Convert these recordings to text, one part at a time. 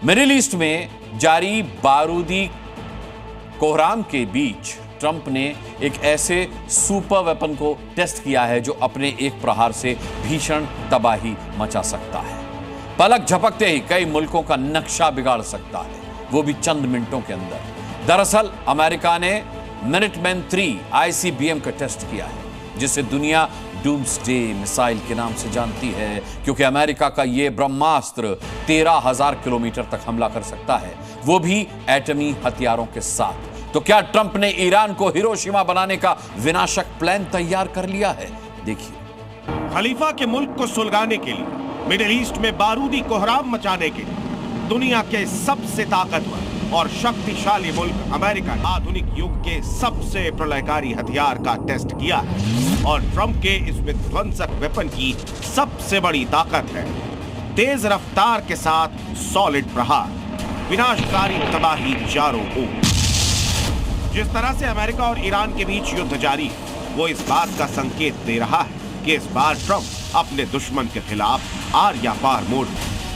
Middle east में जारी बारूदी कोहराम के बीच ट्रंप ने एक ऐसे सुपर वेपन को टेस्ट किया है जो अपने एक प्रहार से भीषण तबाही मचा सकता है। पलक झपकते ही कई मुल्कों का नक्शा बिगाड़ सकता है, वो भी चंद मिनटों के अंदर। दरअसल अमेरिका ने मिनटमैन 3 आईसीबीएम का टेस्ट किया है, जिसे दुनिया डूम्सडे मिसाइल के नाम से जानती है, क्योंकि अमेरिका का यह ब्रह्मास्त्र 13,000 किलोमीटर तक हमला कर सकता है, वो भी एटमी हथियारों के साथ। तो क्या ट्रंप ने ईरान को हिरोशिमा बनाने का विनाशक प्लान तैयार कर लिया है? देखिए। खलीफा के मुल्क को सुलगाने के लिए, मिडिल ईस्ट में बारूदी कोहराम मचाने के लिए दुनिया के सबसे ताकतवर और शक्तिशाली मुल्क अमेरिका ने आधुनिक युग के सबसे प्रलयकारी हथियार का टेस्ट किया है। और ट्रंप के इस विध्वंसक वेपन की सबसे बड़ी ताकत है तेज रफ्तार के साथ सॉलिड प्रहार, विनाशकारी तबाही चारों ओर। जिस तरह से अमेरिका और ईरान के बीच युद्ध जारी है, वो इस बात का संकेत दे रहा है कि इस बार ट्रंप अपने दुश्मन के खिलाफ आर या पार मोड़।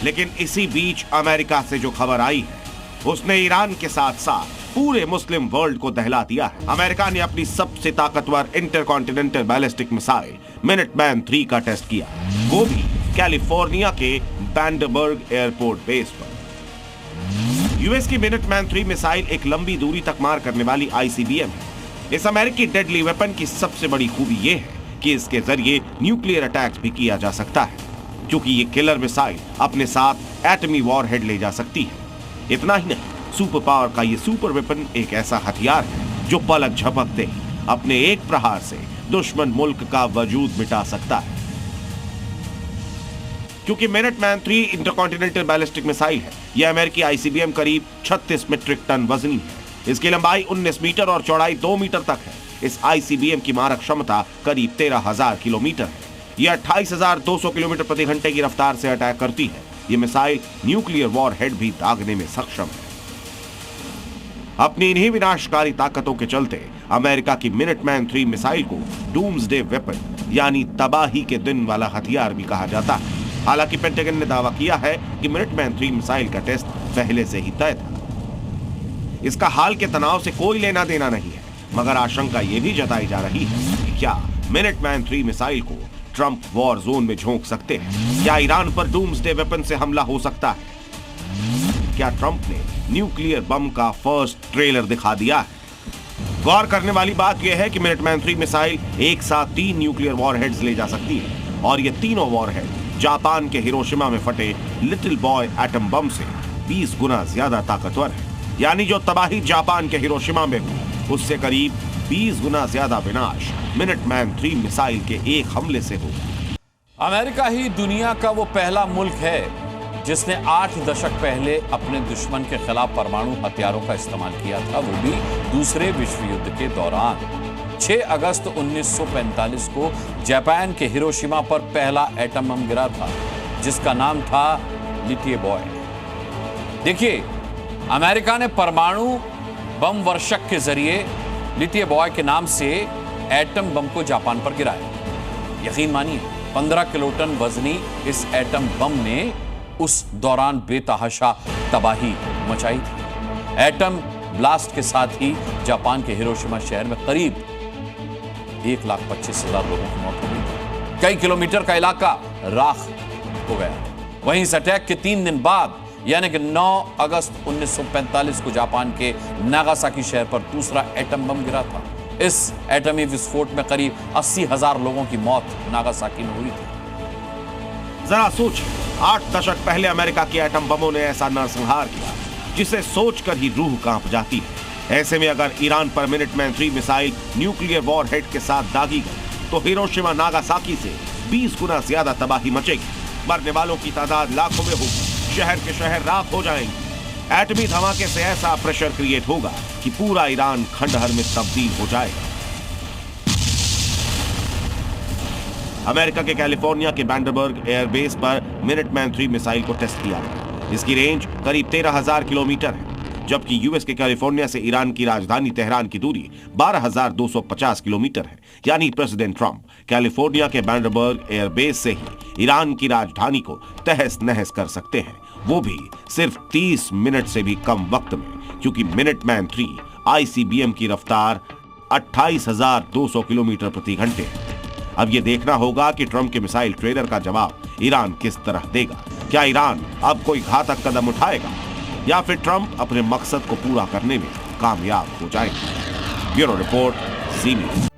लेकिन इसी बीच अमेरिका से जो खबर आई है, उसने ईरान के साथ साथ पूरे मुस्लिम वर्ल्ड को दहला दिया है। अमेरिका ने अपनी सबसे ताकतवर इंटरकॉन्टिनेंटल बैलिस्टिक मिसाइल मिनटमैन 3 का टेस्ट किया, वो भी कैलिफोर्निया के वैंडरबर्ग एयरपोर्ट बेस पर। यूएस की मिनटमैन 3 मिसाइल एक लंबी दूरी तक मार करने वाली आईसीबीएम है। इस अमेरिकी डेडली वेपन की सबसे बड़ी खूबी यह है कि इसके जरिए न्यूक्लियर अटैक्स भी किया जा सकता है, क्योंकि ये किलर मिसाइल अपने साथ एटमी वॉरहेड ले जा सकती है। इतना ही नहीं, सुपर पावर का ये सुपर वेपन एक ऐसा हथियार है जो पलक झपकते ही अपने एक प्रहार से दुश्मन मुल्क का वजूद मिटा सकता है। क्योंकि मिनटमैन 3 इंटरकॉन्टिनेंटल बैलिस्टिक मिसाइल है, यह अमेरिकी आईसीबीएम करीब 36 मीट्रिक टन वजनी है। इसकी लंबाई 19 मीटर और चौड़ाई 2 मीटर तक है। इस आईसीबीएम की मारक क्षमता करीब 13,000 किलोमीटर है। यह 28,200 किलोमीटर प्रति घंटे की रफ्तार से अटैक करती है। यह मिसाइल न्यूक्लियर वॉरहेड भी दागने में सक्षम है। अपनी इन्हीं विनाशकारी ताकतों के चलते अमेरिका की मिनटमैन 3 मिसाइल को डूम्सडे वेपन यानी तबाही के दिन वाला हथियार भी कहा जाता है। हालांकि पेंटागन ने दावा किया है कि मिनटमैन 3 मिसाइल का टेस्ट पहले से ही तय था। इसका हाल के तनाव से कोई लेना देना नहीं है, मगर आशंका यह भी जताई जा रही है कि क्या मिनटमैन 3 मिसाइल को ट्रंप वॉर जोन में झोंक सकते हैं? क्या ईरान पर डूम्सडे वेपन से हमला हो सकता है? क्या ट्रंप ने न्यूक्लियर बम का फर्स्ट ट्रेलर दिखा दिया है? गौर करने वाली बात यह है कि मिनटमैन 3 मिसाइल एक साथ 3 न्यूक्लियर वॉरहेड्स ले जा सकती है, और ये तीनों वॉरहेड जापान के हिरोशिमा में फटे लिटिल बॉय एटम बम से 20 गुना ज्यादा ताकतवर है। यानी जो तबाही जापान के हिरोशिमा में हुई, उससे करीब 20 गुना ज्यादा विनाश मिनटमैन 3 मिसाइल के एक हमले से होगा। अमेरिका ही दुनिया का वो पहला मुल्क है जिसने 8 दशक पहले अपने दुश्मन के खिलाफ परमाणु हथियारों का इस्तेमाल किया था, वो भी दूसरे विश्व युद्ध के दौरान। 6 अगस्त 1945 को जापान के हिरोशिमा पर पहला एटम बम गिरा था, जिसका नाम था लिटिल बॉय। देखिए, अमेरिका ने परमाणु बम वर्षक के जरिए लिटिल बॉय के नाम से एटम बम को जापान पर गिराया। यकीन मानिए, 15 किलोटन वजनी इस एटम बम ने उस दौरान बेतहाशा तबाही मचाई थी। एटम ब्लास्ट के साथ ही जापान के हिरोशिमा शहर में करीब 1,25,000 लोगों की मौत हो गई। कई किलोमीटर का इलाका राख हो गया। वहीं इस अटैक के 3 दिन बाद यानी कि 9 अगस्त 1945 को जापान के नागासाकी शहर पर दूसरा एटम बम गिरा था। इस एटमी विस्फोट में करीब 80,000 लोगों की मौत नागासाकी में हुई थी। जरा सोचिए, 8 दशक पहले अमेरिका के एटम बमों ने ऐसा नरसंहार किया जिसे सोचकर ही रूह कांप जाती है। ऐसे में अगर ईरान पर मिनटमैन 3 मिसाइल न्यूक्लियर वॉरहेड के साथ दागी गई तो हिरोशिमा नागासाकी से 20 गुना ज्यादा तबाही मचेगी। मरने वालों की तादाद लाखों में होगी, शहर के शहर राख हो जाएंगे। एटमी धमाके से ऐसा प्रेशर क्रिएट होगा कि पूरा ईरान खंडहर में तब्दील हो जाएगा। अमेरिका के कैलिफोर्निया के वैंडरबर्ग एयरबेस पर मिनटमैन 3 मिसाइल को टेस्ट किया गया। इसकी रेंज करीब 13,000 किलोमीटर है, जबकि यूएस के कैलिफोर्निया से ईरान की राजधानी तेहरान की दूरी 12,250 किलोमीटर है। यानी प्रेसिडेंट ट्रंप कैलिफोर्निया के वैंडरबर्ग एयरबेस से ही ईरान की राजधानी को तहस नहस कर सकते हैं वो भी सिर्फ 30 मिनट से भी कम वक्त में, क्योंकि मिनटमैन 3 ICBM की रफ्तार 28,200 किलोमीटर प्रति घंटे है। अब ये देखना होगा कि ट्रंप के मिसाइल ट्रेलर का जवाब ईरान किस तरह देगा। क्या ईरान अब कोई घातक कदम उठाएगा या फिर ट्रंप अपने मकसद को पूरा करने में कामयाब हो जाएगा? ब्यूरो रिपोर्ट, ज़ी न्यूज़।